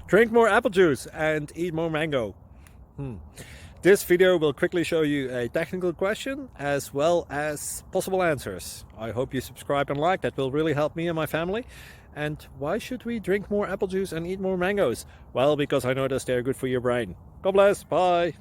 Drink more apple juice and eat more mango. This video will quickly show you a technical question as well as possible answers. I hope you subscribe and like, that will really help me and my family. And why should we drink more apple juice and eat more mangoes? Well, because I noticed they're good for your brain. God bless, bye!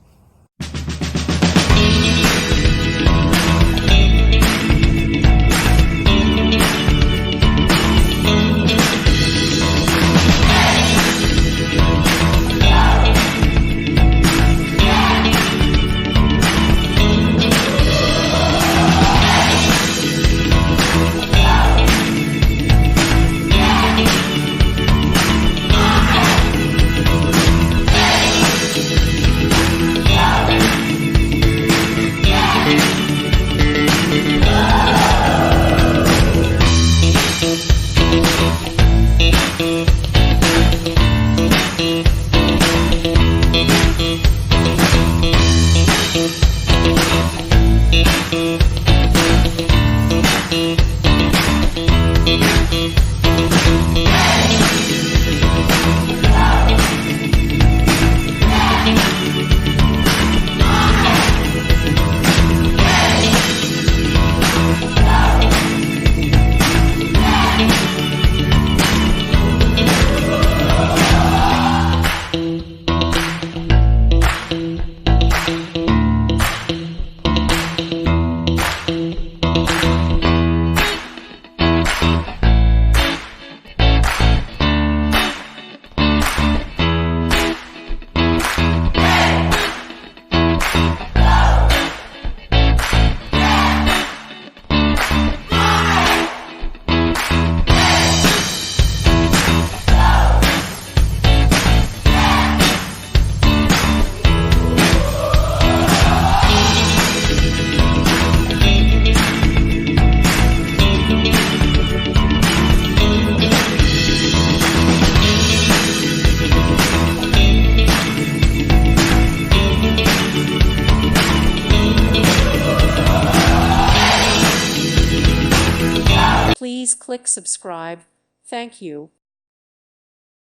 Please click subscribe. Thank you.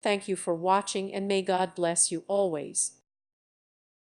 Thank you for watching, and may God bless you always.